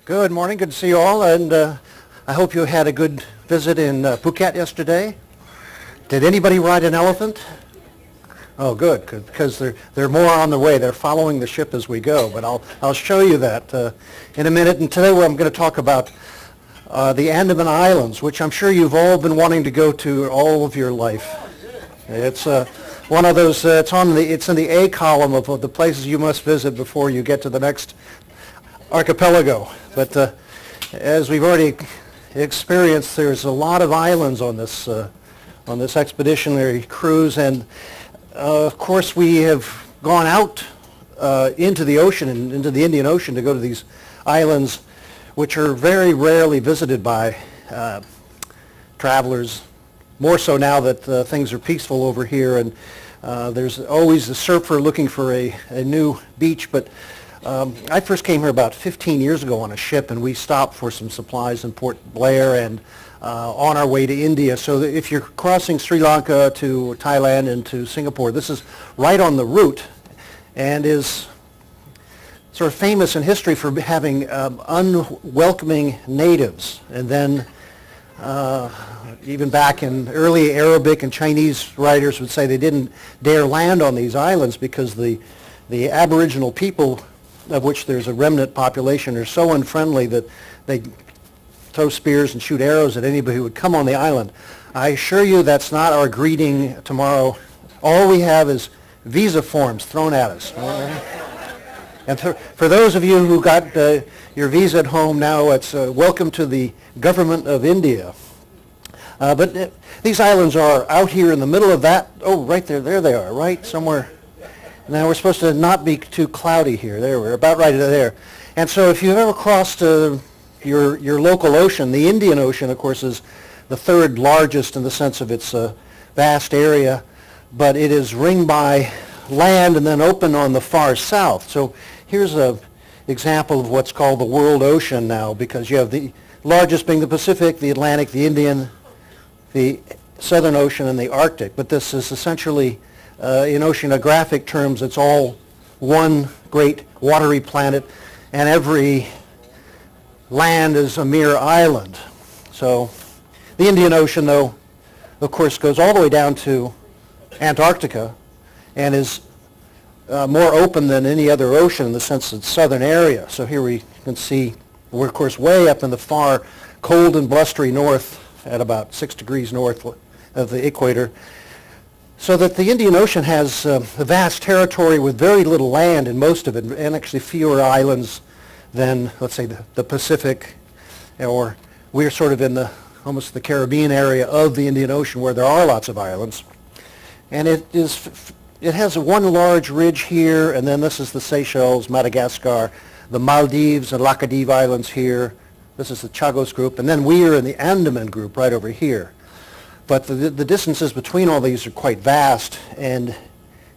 Good morning. Good to see you all, and I hope you had a good visit in Phuket yesterday. Did anybody ride an elephant? Oh, good, because they're more on the way. They're following the ship as we go, but I'll show you that in a minute. And today I'm going to talk about the Andaman Islands, which I'm sure you've all been wanting to go to all of your life. It's one of those. It's in the A column of the places you must visit before you get to the next archipelago. But as we've already experienced, there's a lot of islands on this expeditionary cruise, and of course we have gone out into the ocean and into the Indian Ocean to go to these islands, which are very rarely visited by travelers. More so now that things are peaceful over here, and there's always a surfer looking for a new beach. But I first came here about 15 years ago on a ship, and we stopped for some supplies in Port Blair and on our way to India. So that if you're crossing Sri Lanka to Thailand and to Singapore, this is right on the route and is sort of famous in history for having unwelcoming natives. And then even back in early Arabic and Chinese writers would say they didn't dare land on these islands because the Aboriginal people, of which there's a remnant population, are so unfriendly that they throw spears and shoot arrows at anybody who would come on the island. I assure you that's not our greeting tomorrow. All we have is visa forms thrown at us. And for those of you who got your visa at home now, it's welcome to the government of India. But these islands are out here in the middle of that. Oh, right there. There they are, right somewhere. Now we're supposed to not be too cloudy here. There, we're about right there. And so if you've ever crossed your local ocean, the Indian Ocean, of course, is the third largest in the sense of its vast area, but it is ringed by land and then open on the far south. So here's an example of what's called the world ocean now, because you have the largest being the Pacific, the Atlantic, the Indian, the Southern Ocean, and the Arctic. But this is essentially, in oceanographic terms, it's all one great watery planet, and every land is a mere island. So the Indian Ocean, though, of course, goes all the way down to Antarctica and is more open than any other ocean in the sense of the southern area. So here we can see we're, of course, way up in the far cold and blustery north at about 6 degrees north of the equator. So that the Indian Ocean has a vast territory with very little land in most of it, and actually fewer islands than, let's say, the Pacific, or we're sort of in almost the Caribbean area of the Indian Ocean where there are lots of islands. And it has one large ridge here, and then this is the Seychelles, Madagascar, the Maldives and Laccadive Islands here. This is the Chagos Group, and then we are in the Andaman Group right over here. But the distances between all these are quite vast, and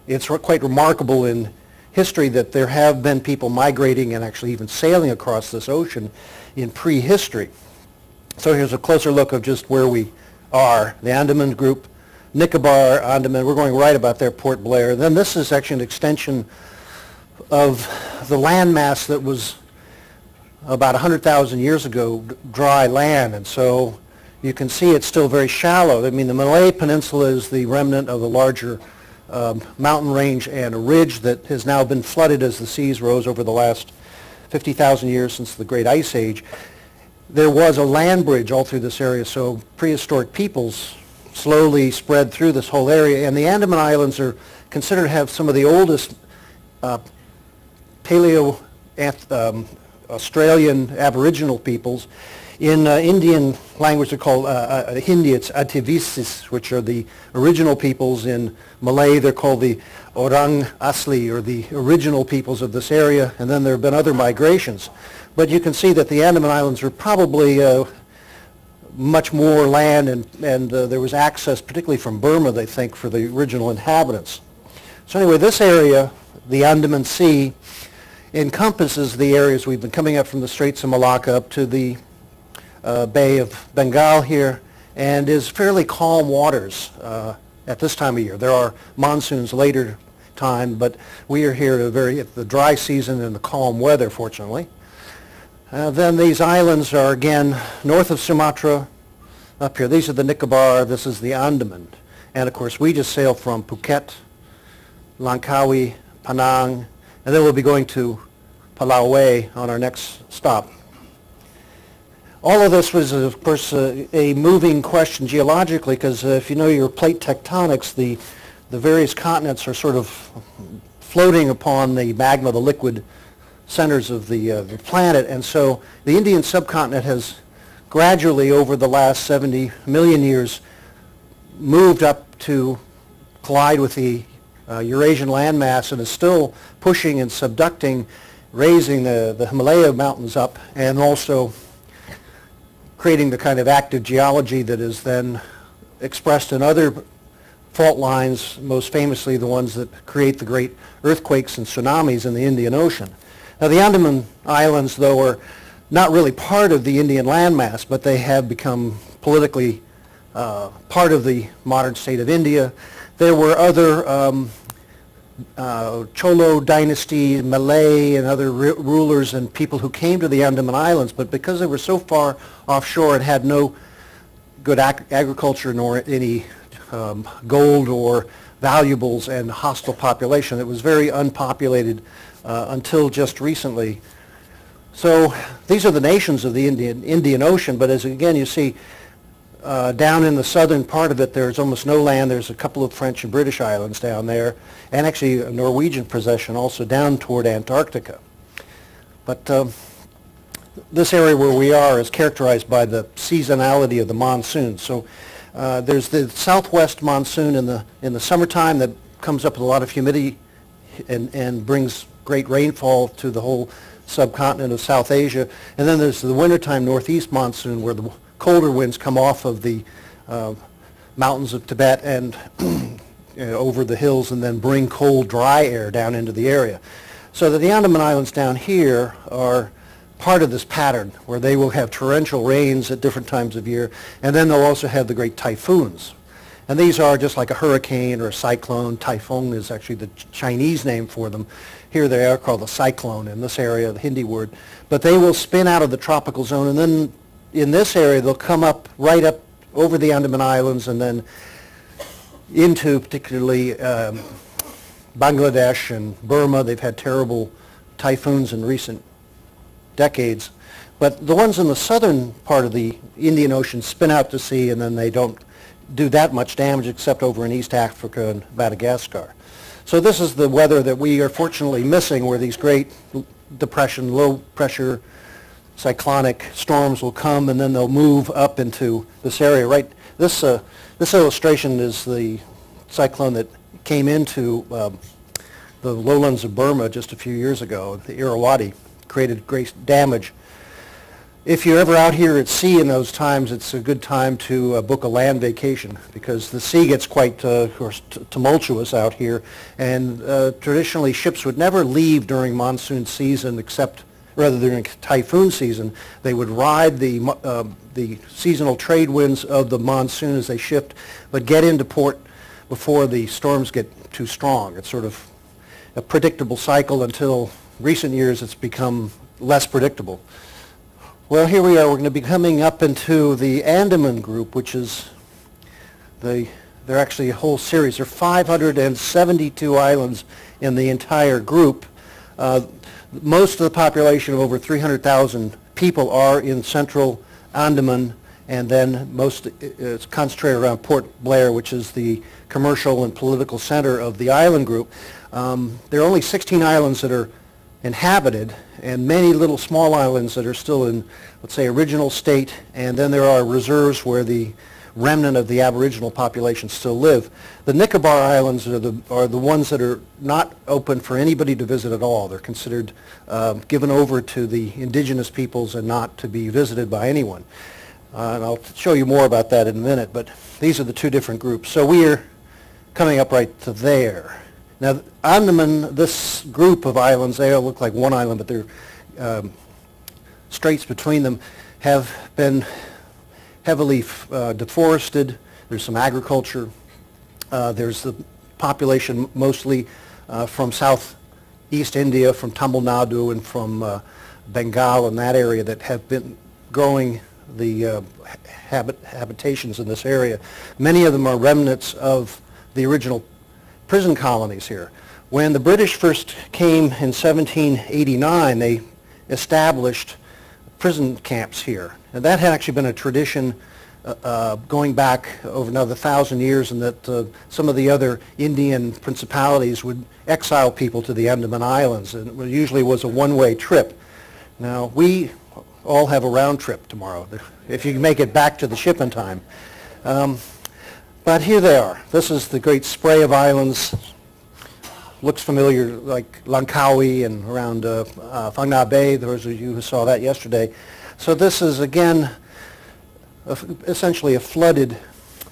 it's quite remarkable in history that there have been people migrating and actually even sailing across this ocean in prehistory. So here's a closer look of just where we are. The Andaman Group, Nicobar, Andaman, we're going right about there, Port Blair. Then this is actually an extension of the landmass that was about 100,000 years ago dry land, and so you can see it's still very shallow. I mean, the Malay Peninsula is the remnant of the larger mountain range and a ridge that has now been flooded as the seas rose over the last 50,000 years since the Great Ice Age. There was a land bridge all through this area, so prehistoric peoples slowly spread through this whole area, and the Andaman Islands are considered to have some of the oldest Australian Aboriginal peoples. In Indian language, they're called Hindi, it's Ativisis, which are the original peoples. In Malay, they're called the Orang Asli, or the original peoples of this area, and then there have been other migrations. But you can see that the Andaman Islands are probably much more land, and there was access, particularly from Burma, they think, for the original inhabitants. So anyway, this area, the Andaman Sea, encompasses the areas we've been coming up from the Straits of Malacca up to the Bay of Bengal here, and is fairly calm waters at this time of year. There are monsoons later time, but we are here at the dry season and the calm weather, fortunately. Then these islands are again north of Sumatra, up here. These are the Nicobar, this is the Andaman. And of course we just sailed from Phuket, Langkawi, Penang, and then we'll be going to Palau on our next stop. All of this was, of course, a moving question geologically, because if you know your plate tectonics, the various continents are sort of floating upon the magma, the liquid centers of the planet, and so the Indian subcontinent has gradually, over the last 70 million years, moved up to collide with the Eurasian landmass and is still pushing and subducting, raising the Himalaya mountains up, and also creating the kind of active geology that is then expressed in other fault lines, most famously the ones that create the great earthquakes and tsunamis in the Indian Ocean. Now the Andaman Islands, though, are not really part of the Indian landmass, but they have become politically part of the modern state of India. There were other Cholo dynasty, Malay, and other rulers and people who came to the Andaman Islands, but because they were so far offshore and had no good agriculture nor any gold or valuables and hostile population, it was very unpopulated until just recently. So these are the nations of the Indian Ocean, but as again you see, down in the southern part of it there's almost no land. There's a couple of French and British islands down there, and actually a Norwegian possession also down toward Antarctica. But this area where we are is characterized by the seasonality of the monsoon. So there's the southwest monsoon in the summertime that comes up with a lot of humidity and brings great rainfall to the whole subcontinent of South Asia. And then there's the wintertime northeast monsoon where the colder winds come off of the mountains of Tibet and over the hills and then bring cold, dry air down into the area. So that the Andaman Islands down here are part of this pattern where they will have torrential rains at different times of year, and then they'll also have the great typhoons. And these are just like a hurricane or a cyclone. Typhoon is actually the Chinese name for them. Here they are called a cyclone in this area, the Hindi word. But they will spin out of the tropical zone, and then in this area they'll come up right up over the Andaman Islands and then into particularly Bangladesh and Burma. They've had terrible typhoons in recent decades. But the ones in the southern part of the Indian Ocean spin out to sea, and then they don't do that much damage except over in East Africa and Madagascar. So this is the weather that we are fortunately missing, where these great depression, low pressure cyclonic storms will come and then they'll move up into this area. Right, this illustration is the cyclone that came into the lowlands of Burma just a few years ago. The Irrawaddy created great damage. If you're ever out here at sea in those times, it's a good time to book a land vacation, because the sea gets quite tumultuous out here, and traditionally ships would never leave during monsoon season, except rather during typhoon season. They would ride the seasonal trade winds of the monsoon as they shift, but get into port before the storms get too strong. It's sort of a predictable cycle until recent years it's become less predictable. Well, here we are. We're going to be coming up into the Andaman Group, which is they're actually a whole series. There are 572 islands in the entire group. Most of the population of over 300,000 people are in central Andaman, and then most it's concentrated around Port Blair, which is the commercial and political center of the island group. There are only 16 islands that are inhabited, and many little small islands that are still in, let's say, original state, and then there are reserves where the remnant of the Aboriginal population still live. The Nicobar Islands are the ones that are not open for anybody to visit at all. They're considered given over to the indigenous peoples and not to be visited by anyone. And I'll show you more about that in a minute, but these are the two different groups. So we are coming up right to there. Now, Andaman, this group of islands, they all look like one island, but their straits between them have been heavily deforested. There's some agriculture. There's the population mostly from southeast India, from Tamil Nadu and from Bengal and that area that have been growing the habitations in this area. Many of them are remnants of the original prison colonies here. When the British first came in 1789, they established prison camps here. And that had actually been a tradition going back over another 1,000 years, and that some of the other Indian principalities would exile people to the Andaman Islands, and it usually was a one-way trip. Now, we all have a round trip tomorrow, if you can make it back to the ship in time. But here they are. This is the great spray of islands. Looks familiar, like Langkawi and around Phang Nga Bay, those of you who saw that yesterday. So this is, again, essentially a flooded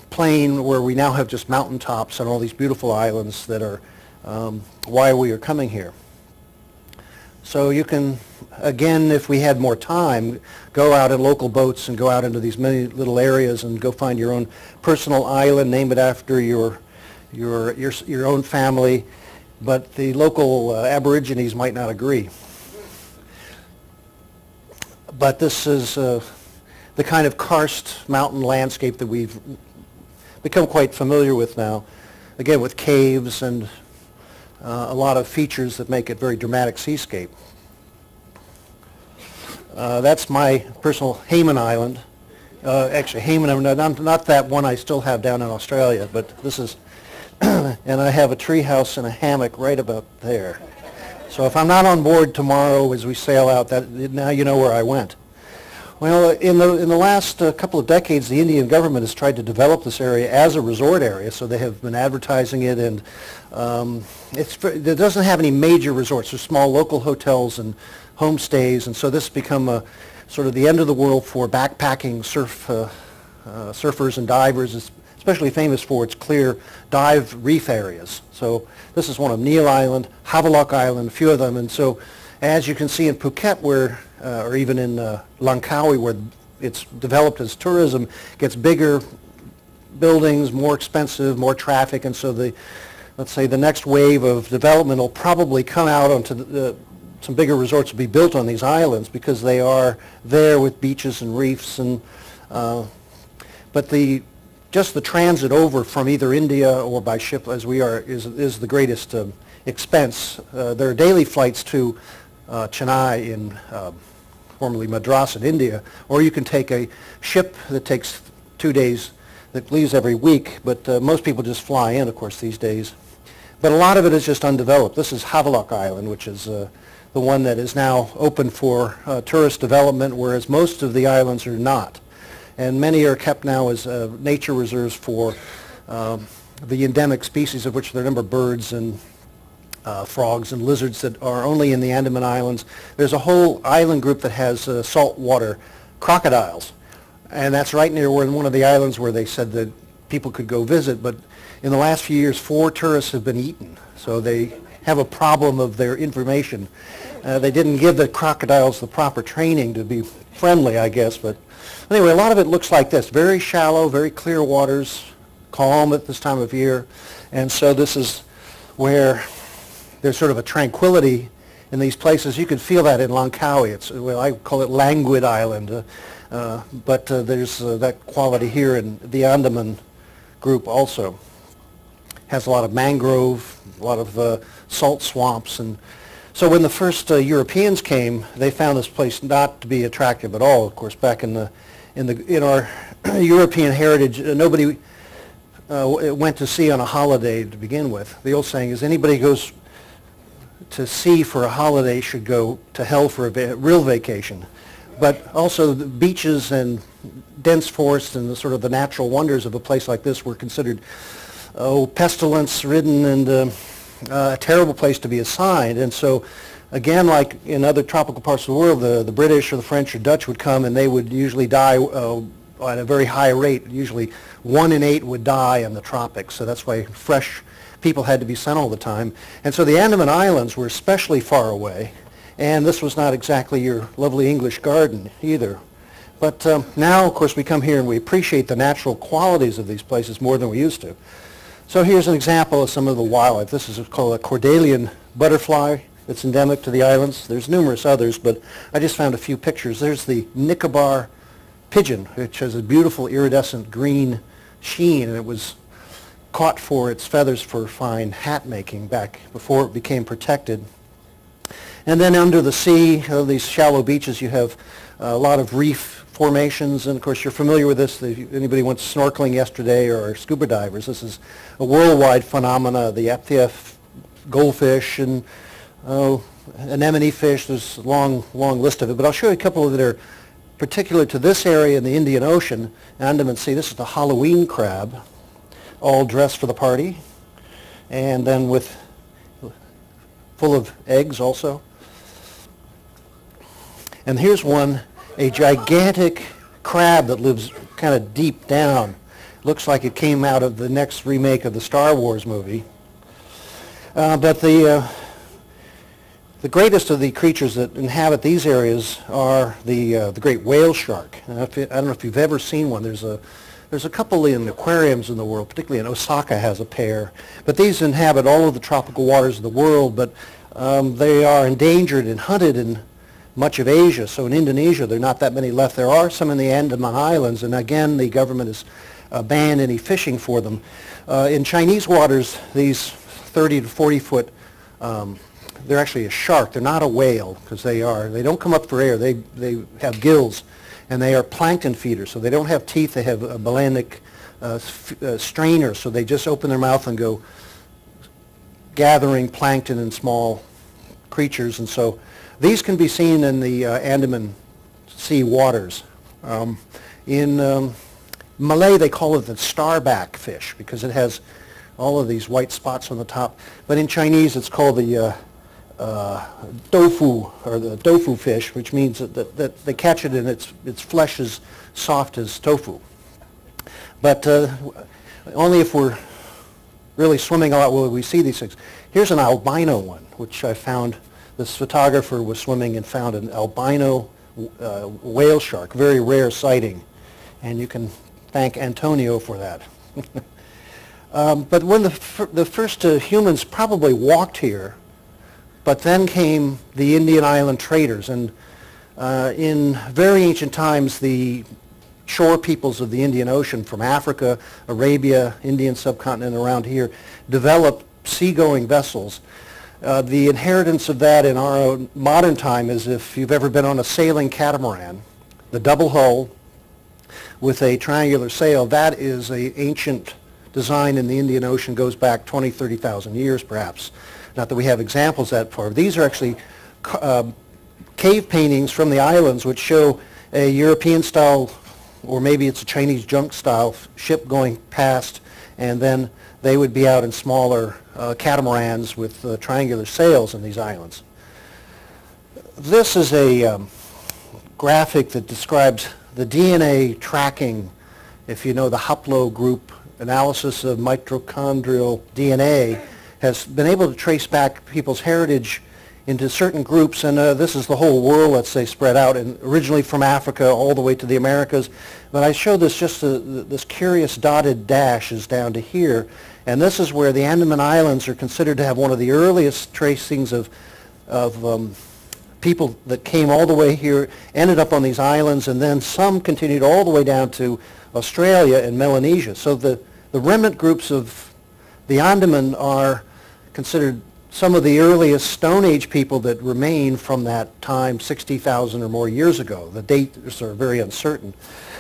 plain where we now have just mountaintops and all these beautiful islands that are why we are coming here. So you can, again, if we had more time, go out in local boats and go out into these many little areas and go find your own personal island, name it after your own family, but the local Aborigines might not agree. But this is the kind of karst mountain landscape that we've become quite familiar with now, again with caves and a lot of features that make it very dramatic seascape. That's my personal Hayman Island. Actually, Hayman, not that one I still have down in Australia, but this is, and I have a tree house and a hammock right about there. So if I'm not on board tomorrow as we sail out, now you know where I went. Well, in the last couple of decades, the Indian government has tried to develop this area as a resort area, so they have been advertising it, and it doesn't have any major resorts. There's small local hotels and homestays, and so this has become sort of the end of the world for backpacking surfers and divers. It's especially famous for its clear dive reef areas. So this is one of Neil Island, Havalok Island, a few of them, and so as you can see in Phuket, where or even in Langkawi, where it's developed as tourism, gets bigger buildings, more expensive, more traffic, and so let's say the next wave of development will probably come out onto some bigger resorts will be built on these islands because they are there with beaches and reefs, and but just the transit over from either India or by ship, as we are, is the greatest expense. There are daily flights to Chennai in formerly Madras in India, or you can take a ship that takes 2 days that leaves every week, but most people just fly in, of course, these days. But a lot of it is just undeveloped. This is Havalok Island, which is the one that is now open for tourist development, whereas most of the islands are not. And many are kept now as nature reserves for the endemic species, of which there are a number of birds and frogs and lizards that are only in the Andaman Islands. There's a whole island group that has saltwater crocodiles, and that's right near one of the islands where they said that people could go visit, but in the last few years 4 tourists have been eaten, so they have a problem of their information. They didn't give the crocodiles the proper training to be friendly, I guess, but anyway, a lot of it looks like this, very shallow, very clear waters, calm at this time of year, and so this is where there's sort of a tranquility in these places. You can feel that in Langkawi. Well, I call it Languid Island, but there's that quality here in the Andaman Group also. Has a lot of mangrove, a lot of salt swamps, and so when the first Europeans came, they found this place not to be attractive at all. Of course, back in our European heritage, nobody went to sea on a holiday to begin with. The old saying is, anybody goes to sea for a holiday should go to hell for a real vacation. But also the beaches and dense forests and the natural wonders of a place like this were considered pestilence-ridden and a terrible place to be assigned. And so, again, like in other tropical parts of the world, the British or the French or Dutch would come, and they would usually die at a very high rate. Usually 1 in 8 would die in the tropics, so that's why fresh people had to be sent all the time. And so the Andaman Islands were especially far away, and this was not exactly your lovely English garden either. But now, of course, we come here and we appreciate the natural qualities of these places more than we used to. So here's an example of some of the wildlife. This is called a Cordelian Butterfly. that's endemic to the islands. There's numerous others, but I just found a few pictures. There's the Nicobar pigeon, which has a beautiful iridescent green sheen, and it was caught for its feathers for fine hat making back before it became protected. And then under the sea, these shallow beaches, you have a lot of reef formations, and of course you're familiar with this. If anybody went snorkeling yesterday or are scuba divers, this is a worldwide phenomena. The FTF goldfish and anemone fish, there's a long list of it, but I'll show you a couple that are particular to this area in the Indian Ocean, Andaman Sea. This is the Halloween crab, all dressed for the party, and then full of eggs also. And here's one, a gigantic crab that lives kind of deep down. Looks like it came out of the next remake of the Star Wars movie. But the greatest of the creatures that inhabit these areas are the great whale shark. And I don't know if you've ever seen one. There's a couple in aquariums in the world, particularly in Osaka has a pair. But these inhabit all of the tropical waters of the world, but they are endangered and hunted in much of Asia. So in Indonesia, there are not that many left. There are some in the Andaman Islands, and again, the government has banned any fishing for them. In Chinese waters, these 30 to 40 foot, they're actually a shark. They're not a whale, because they don't come up for air. They have gills, and they are plankton feeders. So they don't have teeth. They have a balandic strainer, so they just open their mouth and go gathering plankton and small creatures. And so these can be seen in the Andaman Sea waters. In Malay, they call it the starback fish because it has all of these white spots on the top. But in Chinese, it's called the tofu, or the tofu fish, which means that they catch it and its flesh is soft as tofu. But only if we're really swimming a lot will we see these things. Here's an albino one, which I found. This photographer was swimming and found an albino whale shark, very rare sighting, and you can thank Antonio for that. But when the first humans probably walked here, but then came the Indian island traders, and in very ancient times the shore peoples of the Indian Ocean from Africa, Arabia, Indian subcontinent around here developed seagoing vessels. The inheritance of that in our own modern time is, if you've ever been on a sailing catamaran, the double hull with a triangular sail, that is an ancient design in the Indian Ocean, goes back 20, 30,000 years perhaps. Not that we have examples that far. These are actually cave paintings from the islands which show a European style, or maybe it's a Chinese junk style ship going past, and then they would be out in smaller catamarans with triangular sails in these islands. This is a graphic that describes the DNA tracking, if you know the Havalok Group analysis of mitochondrial DNA, has been able to trace back people's heritage into certain groups, and this is the whole world, let's say, spread out, and originally from Africa all the way to the Americas. But I show this just this curious dotted dash is down to here, and this is where the Andaman Islands are considered to have one of the earliest tracings of people that came all the way here, ended up on these islands, and then some continued all the way down to Australia and Melanesia. So the remnant groups of the Andaman are considered some of the earliest Stone Age people that remain from that time, 60,000 or more years ago. The dates are very uncertain.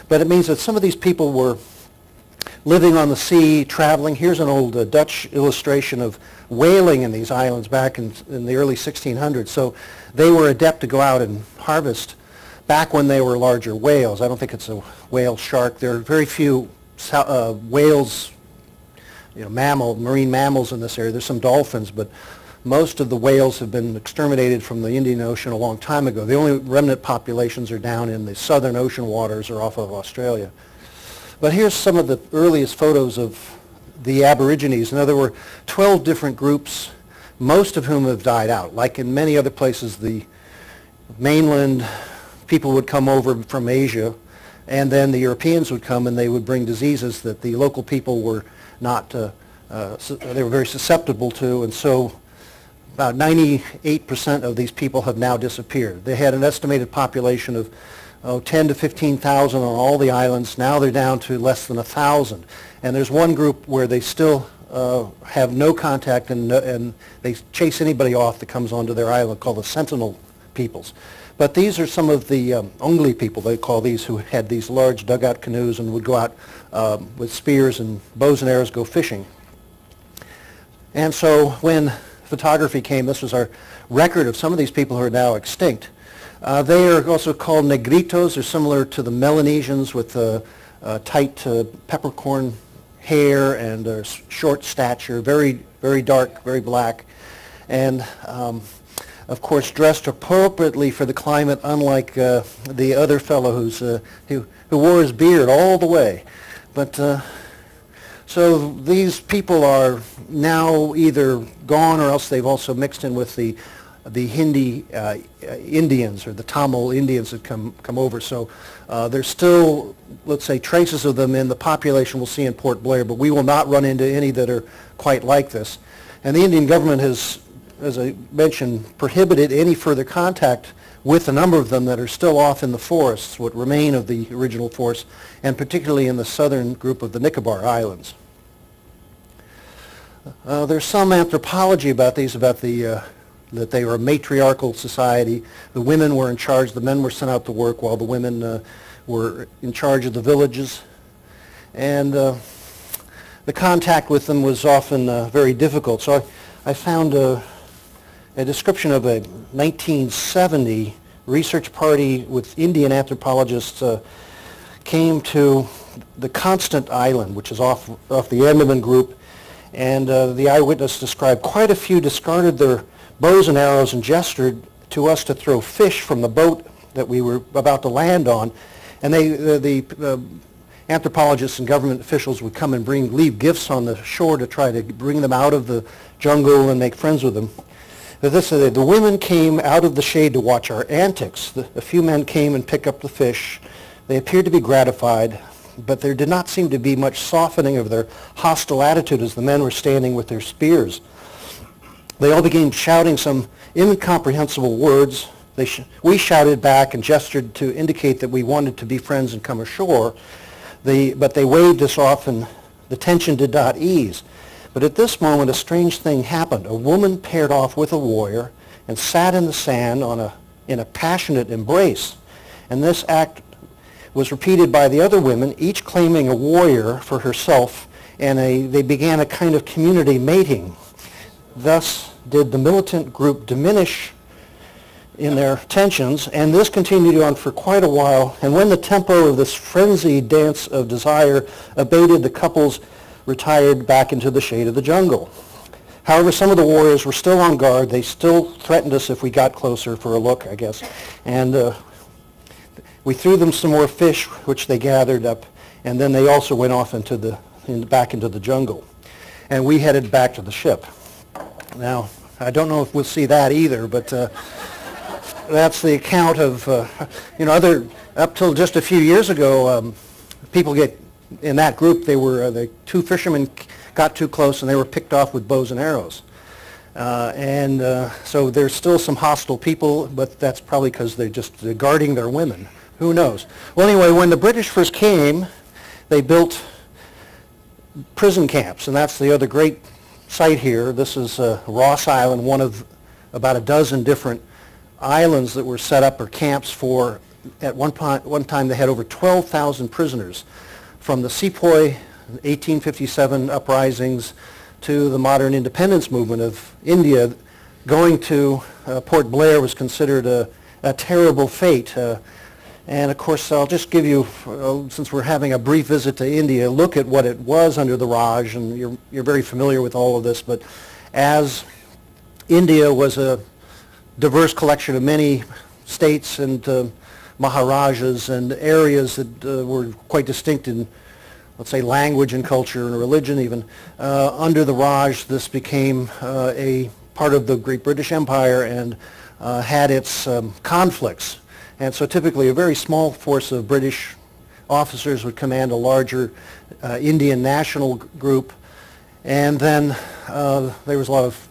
But it means that some of these people were living on the sea, traveling. Here's an old Dutch illustration of whaling in these islands back in the early 1600s. So they were adept to go out and harvest back when they were larger whales. I don't think it's a whale shark. There are very few whales, marine mammals in this area. There's some dolphins, but most of the whales have been exterminated from the Indian Ocean a long time ago. The only remnant populations are down in the southern ocean waters or off of Australia. But here's some of the earliest photos of the Aborigines. Now, there were 12 different groups, most of whom have died out. Like in many other places, the mainland people would come over from Asia, and then the Europeans would come and they would bring diseases that the local people were not, they were very susceptible to, and so about 98% of these people have now disappeared. They had an estimated population of 10 to 15,000 on all the islands. Now they're down to less than 1,000. And there's one group where they still have no contact, and they chase anybody off that comes onto their island, called the Sentinel Peoples. But these are some of the Ongli people, they call these, who had these large dugout canoes and would go out with spears and bows and arrows, go fishing. And so when photography came, this was our record of some of these people who are now extinct. They are also called Negritos. They're similar to the Melanesians with tight peppercorn hair and short stature, very, very dark, very black, and of course dressed appropriately for the climate, unlike the other fellow who wore his beard all the way. But so these people are now either gone, or else they've also mixed in with the Hindi Indians, or the Tamil Indians that come over. So there's still, let's say, traces of them in the population we'll see in Port Blair, but we will not run into any that are quite like this. And the Indian government has, as I mentioned, prohibited any further contact with a number of them that are still off in the forests, what remain of the original forest, and particularly in the southern group of the Nicobar Islands. There's some anthropology about these, about that they were a matriarchal society. The women were in charge, the men were sent out to work, while the women were in charge of the villages. And the contact with them was often very difficult. So I found a description of a 1970 research party with Indian anthropologists came to the Constant Island, which is off the Andaman Group, and the eyewitness described quite a few discarded their bows and arrows and gestured to us to throw fish from the boat that we were about to land on, and the anthropologists and government officials would come and leave gifts on the shore to try to bring them out of the jungle and make friends with them. The women came out of the shade to watch our antics. A few men came and picked up the fish. They appeared to be gratified, but there did not seem to be much softening of their hostile attitude as the men were standing with their spears. They all began shouting some incomprehensible words. We shouted back and gestured to indicate that we wanted to be friends and come ashore, but they waved us off, and the tension did not ease. But at this moment, a strange thing happened. A woman paired off with a warrior and sat in the sand in a passionate embrace. And this act was repeated by the other women, each claiming a warrior for herself, and they began a kind of community mating. Thus did the militant group diminish in their tensions, and this continued on for quite a while. And when the tempo of this frenzied dance of desire abated, the couples retired back into the shade of the jungle. However, some of the warriors were still on guard. They still threatened us if we got closer for a look, I guess. And we threw them some more fish, which they gathered up, and then they also went off back into the jungle. And we headed back to the ship. Now, I don't know if we'll see that either, but that's the account of, up till just a few years ago, people in that group, the two fishermen got too close and they were picked off with bows and arrows. So there's still some hostile people, but that's probably because they're guarding their women. Who knows? Well, anyway, when the British first came, they built prison camps, and that's the other great site here. This is Ross Island, one of about a dozen different islands that were set up, or camps for. At one time they had over 12,000 prisoners, from the Sepoy 1857 uprisings to the modern independence movement of India. Going to Port Blair was considered a terrible fate. And of course, I'll just give you, since we're having a brief visit to India, look at what it was under the Raj, and you're very familiar with all of this. But as India was a diverse collection of many states and Maharajas and areas that were quite distinct in, let's say, language and culture and religion even. Under the Raj, this became a part of the Great British Empire and had its conflicts. And so typically a very small force of British officers would command a larger Indian national group. And then there was a lot of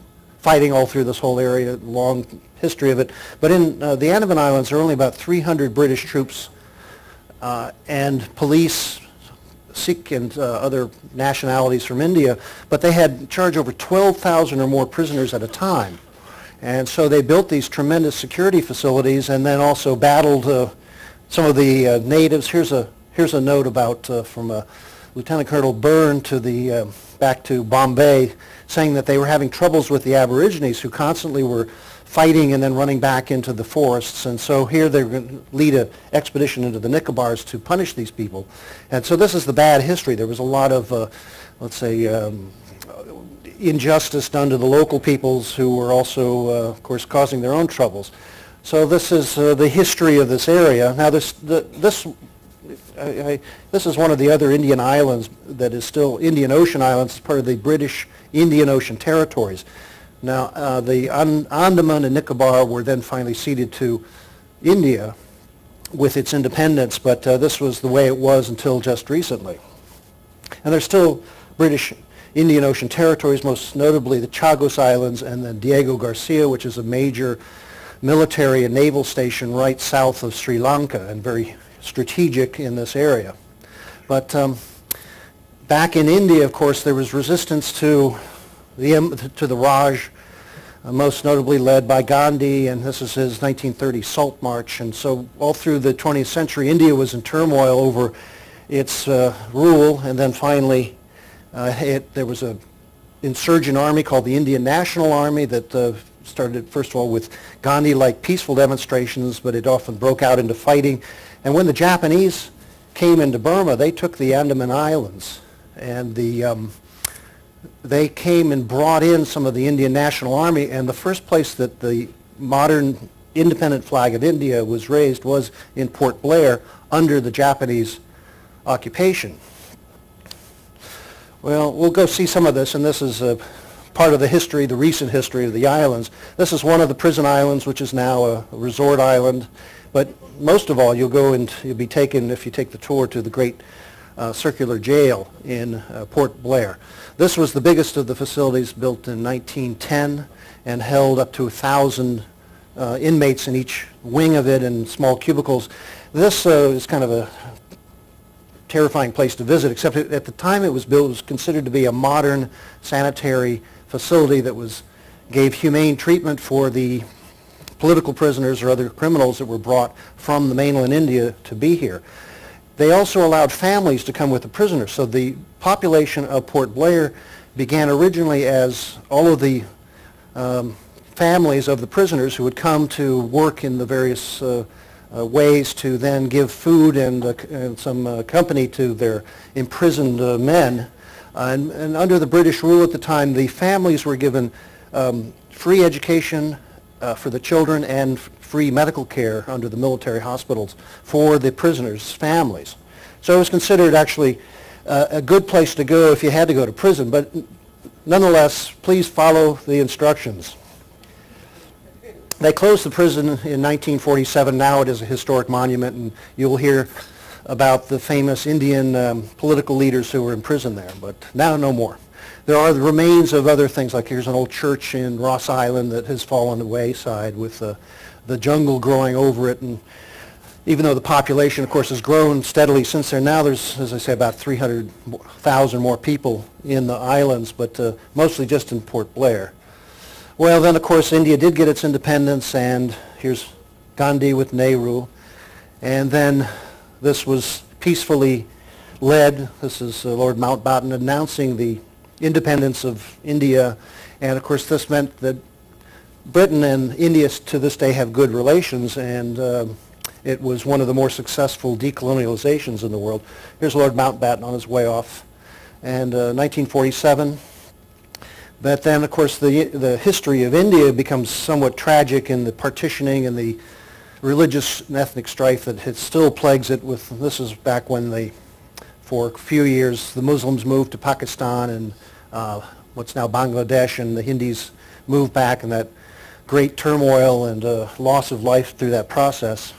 fighting all through this whole area, long history of it. But in the Andaman Islands, there are only about 300 British troops and police, Sikh and other nationalities from India, but they had charge over 12,000 or more prisoners at a time. And so they built these tremendous security facilities and then also battled some of the natives. Here's a note about from Lieutenant Colonel Byrne to the back to Bombay, saying that they were having troubles with the Aborigines, who constantly were fighting and then running back into the forests. And so here they're going to lead an expedition into the Nicobars to punish these people. And so this is the bad history. There was a lot of, let's say, injustice done to the local peoples, who were also, of course, causing their own troubles. So this is the history of this area. Now this is one of the other Indian islands that is still Indian Ocean Islands. It's part of the British Indian Ocean territories. Now the Andaman and Nicobar were then finally ceded to India with its independence, but this was the way it was until just recently. And there's still British Indian Ocean territories, most notably the Chagos Islands and then Diego Garcia, which is a major military and naval station right south of Sri Lanka and very strategic in this area. But back in India, of course, there was resistance to the Raj, most notably led by Gandhi, and this is his 1930 Salt March. And so all through the 20th century, India was in turmoil over its rule, and then finally there was an insurgent army called the Indian National Army that started, first of all, with Gandhi-like peaceful demonstrations, but it often broke out into fighting. And when the Japanese came into Burma, they took the Andaman Islands, and they came and brought in some of the Indian National Army, and the first place that the modern independent flag of India was raised was in Port Blair under the Japanese occupation. Well, we'll go see some of this, and this is part of the history, the recent history of the islands. This is one of the prison islands, which is now a resort island. But most of all, you'll go and you'll be taken, if you take the tour, to the great circular jail in Port Blair. This was the biggest of the facilities, built in 1910 and held up to 1,000 inmates in each wing of it in small cubicles. This is kind of a terrifying place to visit, except at the time it was built, it was considered to be a modern sanitary facility that gave humane treatment for the political prisoners or other criminals that were brought from the mainland India to be here. They also allowed families to come with the prisoners. So the population of Port Blair began originally as all of the families of the prisoners who would come to work in the various ways to then give food and some company to their imprisoned men. And under the British rule at the time, the families were given free education for the children and free medical care under the military hospitals for the prisoners' families. So it was considered actually a good place to go if you had to go to prison, but nonetheless, please follow the instructions. They closed the prison in 1947. Now it is a historic monument, and you'll hear about the famous Indian political leaders who were imprisoned there, but now no more. There are the remains of other things, like here's an old church in Ross Island that has fallen to the wayside with the jungle growing over it, and even though the population, of course, has grown steadily since then, now there's, as I say, about 300,000 more people in the islands, but mostly just in Port Blair. Well, then, of course, India did get its independence, and here's Gandhi with Nehru, and then this was peacefully led. This is Lord Mountbatten announcing the independence of India, and of course this meant that Britain and India to this day have good relations, and it was one of the more successful decolonializations in the world. Here's Lord Mountbatten on his way off, and 1947. But then, of course, the history of India becomes somewhat tragic in the partitioning and the religious and ethnic strife that still plagues it. This is back when for a few years, the Muslims moved to Pakistan and what's now Bangladesh, and the Hindus moved back, and that great turmoil and loss of life through that process.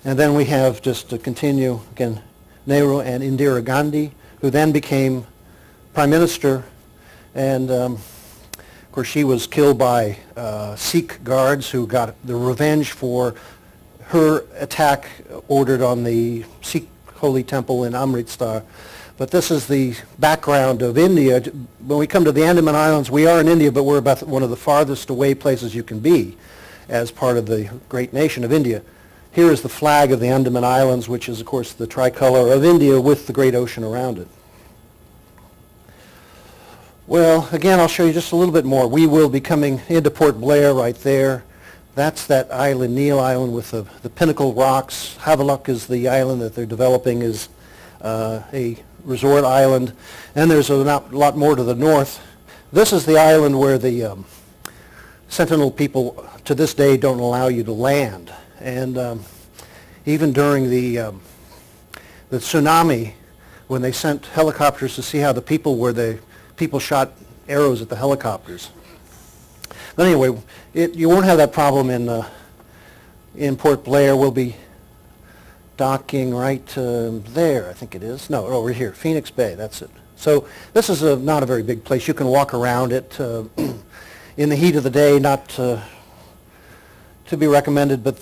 And then we have, just to continue, again, Nehru and Indira Gandhi, who then became Prime Minister. And Of course, she was killed by Sikh guards who got the revenge for her attack ordered on the Sikh holy temple in Amritsar. But this is the background of India. When we come to the Andaman Islands, we are in India, but we're about one of the farthest away places you can be as part of the great nation of India. Here is the flag of the Andaman Islands, which is, of course, the tricolor of India with the great ocean around it. Well, again, I'll show you just a little bit more. We will be coming into Port Blair right there. That's that island, Neil Island, with the pinnacle rocks. Havalok is the island that they're developing is a resort island. And there's a lot more to the north. This is the island where the Sentinel people to this day don't allow you to land. And even during the tsunami, when they sent helicopters to see how the people were, the people shot arrows at the helicopters. But anyway, you won't have that problem in Port Blair. We'll be docking right there, I think it is. No, over here, Phoenix Bay, that's it. So this is not a very big place. You can walk around it in the heat of the day, not to be recommended, but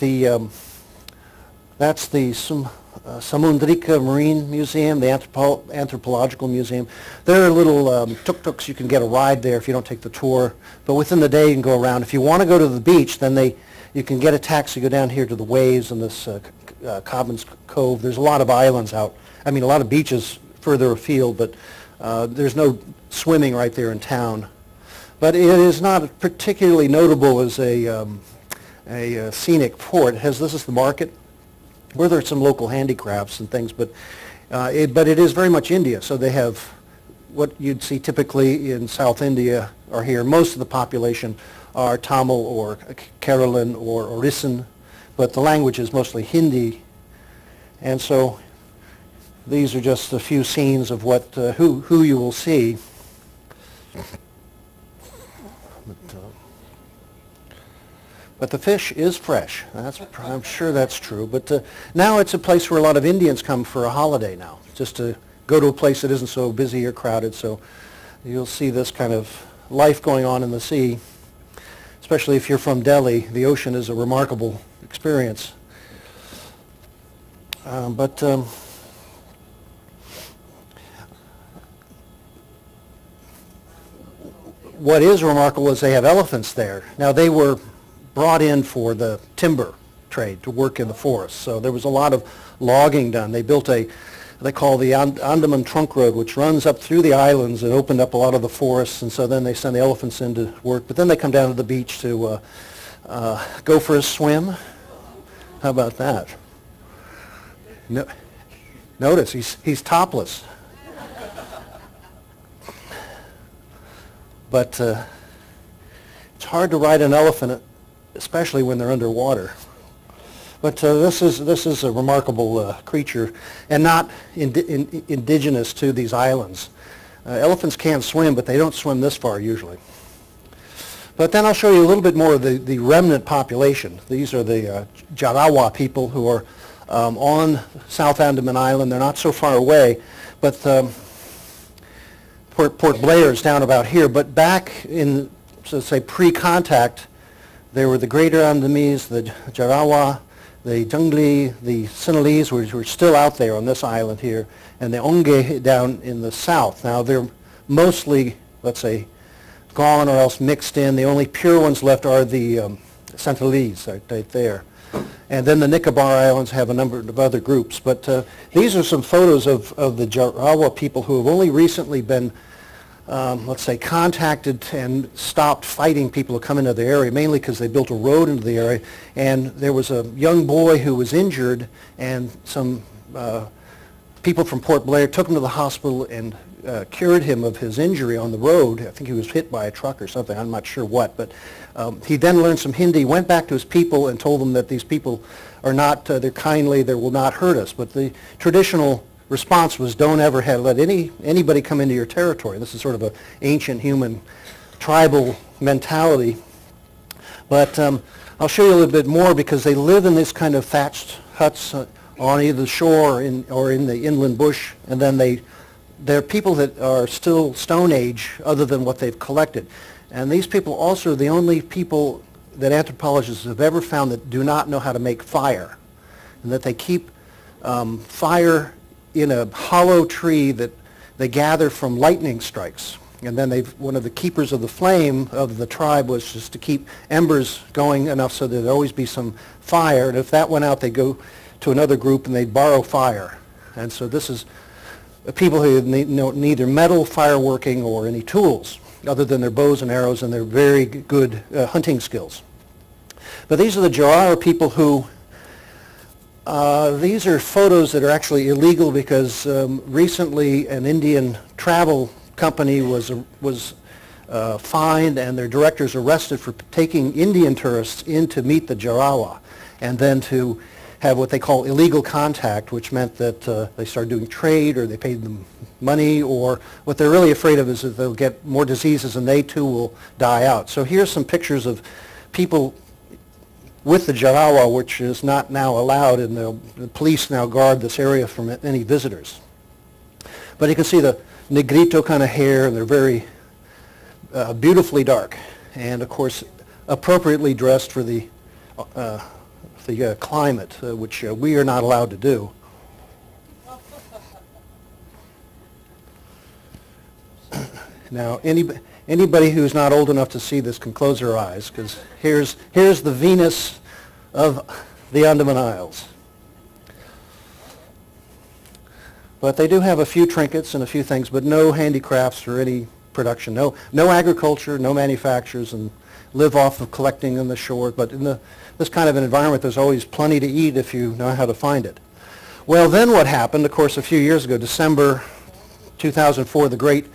that's the Samundrika Marine Museum, the Anthropological Museum. There are little tuk-tuks. You can get a ride there if you don't take the tour. But within the day you can go around. If you want to go to the beach, then you can get a taxi, go down here to the waves in this Cobbins Cove. There's a lot of islands out. I mean, a lot of beaches further afield, but there's no swimming right there in town. But it is not particularly notable as a scenic port. This is the market, where there are some local handicrafts and things, but it is very much India. So they have what you'd see typically in South India or here. Most of the population are Tamil or Keralan or Orissaan, but the language is mostly Hindi. And so these are just a few scenes of what who you will see. But the fish is fresh. I'm sure that's true. But now it's a place where a lot of Indians come for a holiday now, just to go to a place that isn't so busy or crowded. So you'll see this kind of life going on in the sea, especially if you're from Delhi. The ocean is a remarkable experience. What is remarkable is they have elephants there. Now, they were brought in for the timber trade to work in the forest. So there was a lot of logging done. They built they call the Andaman Trunk Road, which runs up through the islands and opened up a lot of the forests, and so then they send the elephants in to work. But then they come down to the beach to go for a swim. How about that? No, notice, he's topless. But it's hard to ride an elephant, especially when they're underwater. But this is a remarkable creature, and not indigenous to these islands. Elephants can swim, but they don't swim this far usually. But then I'll show you a little bit more of the remnant population. These are the Jarawa people who are on South Andaman Island. They're not so far away, but Port Blair is down about here. But back in, so say, pre-contact, there were the Greater Andamanese, the Jarawa, the Jungli, the Sinhalese, which were still out there on this island here, and the Onge down in the south. Now they're mostly, let's say, gone or else mixed in. The only pure ones left are the Sentinelese right there. And then the Nicobar Islands have a number of other groups. But these are some photos of the Jarawa people who have only recently been, let's say, contacted and stopped fighting people who come into the area, mainly because they built a road into the area. And there was a young boy who was injured, and some people from Port Blair took him to the hospital and cured him of his injury on the road. I think he was hit by a truck or something. I'm not sure what. But he then learned some Hindi, went back to his people and told them that these people are not, they're kindly, they will not hurt us. But the traditional response was, don't ever let anybody come into your territory. This is sort of an ancient human tribal mentality. But I'll show you a little bit more, because they live in this kind of thatched huts on either the shore or in the inland bush, and then they're people that are still Stone Age other than what they've collected. And these people also are the only people that anthropologists have ever found that do not know how to make fire, and that they keep fire in a hollow tree that they gather from lightning strikes. And then one of the keepers of the flame of the tribe was just to keep embers going enough so there'd always be some fire, and if that went out, they'd go to another group and they'd borrow fire. And so this is people who know neither metal, fireworking, or any tools other than their bows and arrows and their very good hunting skills. But these are the Jarara people who, these are photos that are actually illegal because recently an Indian travel company was fined and their directors arrested for taking Indian tourists in to meet the Jarawa and then to have what they call illegal contact, which meant that they started doing trade or they paid them money, or what they're really afraid of is that they'll get more diseases and they too will die out. So here's some pictures of people with the Jarawa, which is not now allowed, and the police now guard this area from any visitors. But you can see the Negrito kind of hair, and they're very beautifully dark, and of course appropriately dressed for the climate, which we are not allowed to do. Now, anybody who's not old enough to see this can close their eyes, because here's the Venus of the Andaman Isles. But they do have a few trinkets and a few things, but no handicrafts or any production. No agriculture, no manufacturers, and live off of collecting on the shore. But in this kind of an environment, there's always plenty to eat if you know how to find it. Well, then what happened, of course, a few years ago, December 2004, the great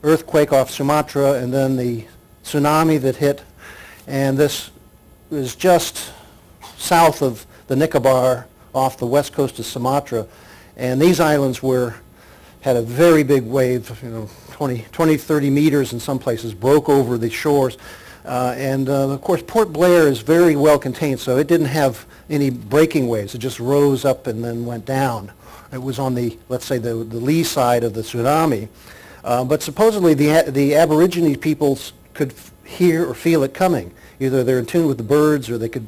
earthquake off Sumatra, and then the tsunami that hit, and this was just south of the Nicobar off the west coast of Sumatra, and these islands had a very big wave, 20, 30 meters in some places, broke over the shores, and of course Port Blair is very well contained, so it didn't have any breaking waves. It just rose up and then went down. It was on the, let's say, the lee side of the tsunami. But supposedly the Aborigine peoples could hear or feel it coming. Either they're in tune with the birds or they could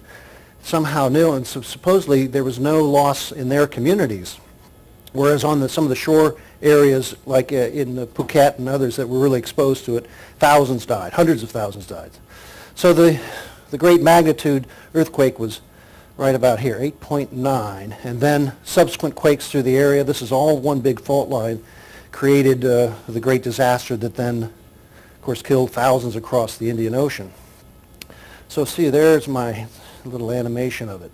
somehow know, and so supposedly there was no loss in their communities. Whereas on some of the shore areas, like in Phuket and others that were really exposed to it, thousands died, hundreds of thousands died. So the great magnitude earthquake was right about here, 8.9, and then subsequent quakes through the area. This is all one big fault line, created the great disaster that then, of course, killed thousands across the Indian Ocean. So see, there's my little animation of it.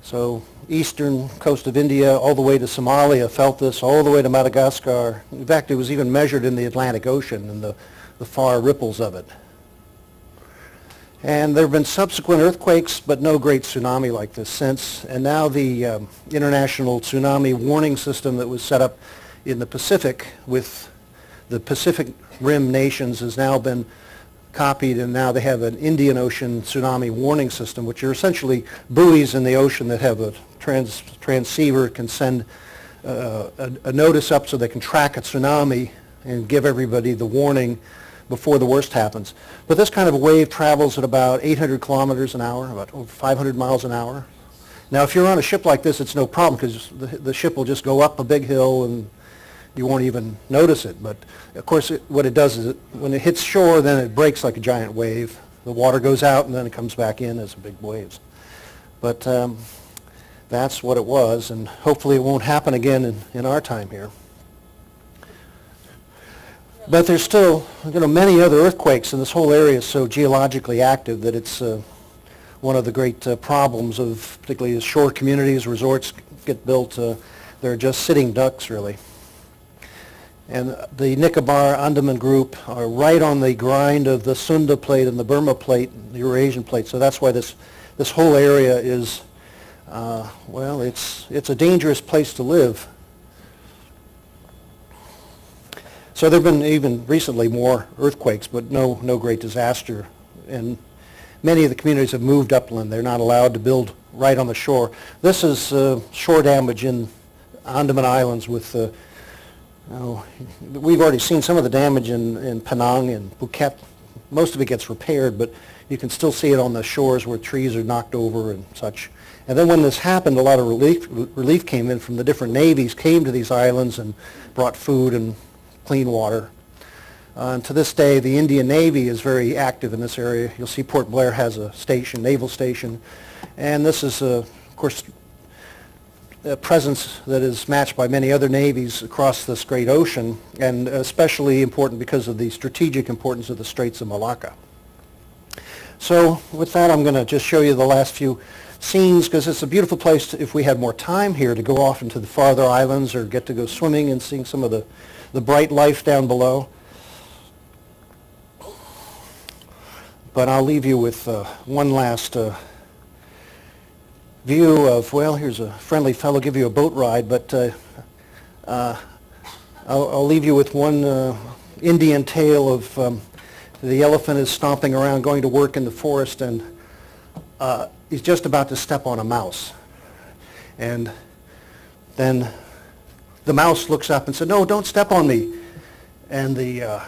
So eastern coast of India, all the way to Somalia felt this, all the way to Madagascar. In fact, it was even measured in the Atlantic Ocean and the far ripples of it. And there have been subsequent earthquakes, but no great tsunami like this since. And now the international tsunami warning system that was set up in the Pacific with the Pacific Rim nations has now been copied, and now they have an Indian Ocean tsunami warning system, which are essentially buoys in the ocean that have a transceiver, can send a notice up so they can track a tsunami and give everybody the warning before the worst happens. But this kind of a wave travels at about 800 kilometers an hour, about over 500 miles an hour. Now, if you're on a ship like this, it's no problem because the ship will just go up a big hill and you won't even notice it. But of course, what it does is when it hits shore, then it breaks like a giant wave. The water goes out and then it comes back in as big waves. But that's what it was, and hopefully it won't happen again in our time here. But there's still, many other earthquakes, and this whole area is so geologically active that it's one of the great problems of particularly as shore communities, resorts get built. They're just sitting ducks, really. And the Nicobar Andaman Group are right on the grind of the Sunda Plate and the Burma Plate, the Eurasian Plate. So that's why this whole area is, well, it's a dangerous place to live. So there have been even recently more earthquakes, but no great disaster. And many of the communities have moved upland. They're not allowed to build right on the shore. This is shore damage in Andaman Islands with Oh, we've already seen some of the damage in Penang and Phuket. Most of it gets repaired, but you can still see it on the shores where trees are knocked over and such. And then when this happened, a lot of relief came in from the different navies, came to these islands and brought food and clean water. And to this day, the Indian Navy is very active in this area. You'll see Port Blair has a station, naval station. And this is, of course, a presence that is matched by many other navies across this great ocean, and especially important because of the strategic importance of the Straits of Malacca. So with that, I'm going to just show you the last few scenes, because it's a beautiful place to, if we had more time here, to go off into the farther islands or get to go swimming and seeing some of the bright life down below. But I'll leave you with one last view of, well, here's a friendly fellow give you a boat ride, but I'll leave you with one Indian tale of the elephant is stomping around going to work in the forest, and he's just about to step on a mouse. And then the mouse looks up and said, "No, don't step on me." And the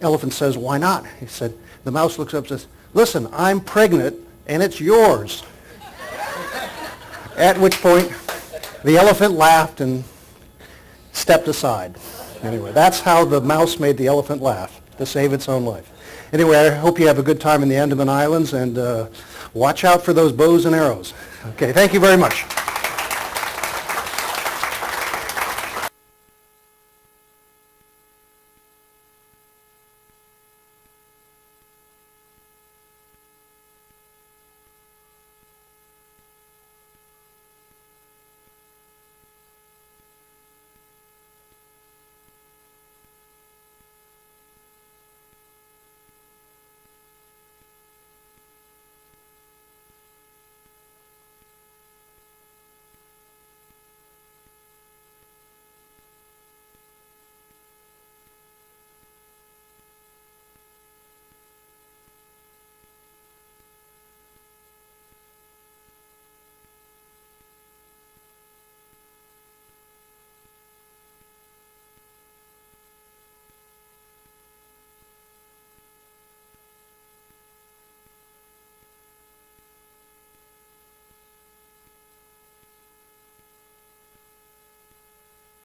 elephant says, "Why not?" He said, the mouse looks up and says, "Listen, I'm pregnant and it's yours." At which point, the elephant laughed and stepped aside. Anyway, that's how the mouse made the elephant laugh, to save its own life. Anyway, I hope you have a good time in the Andaman Islands, and watch out for those bows and arrows. Okay, thank you very much.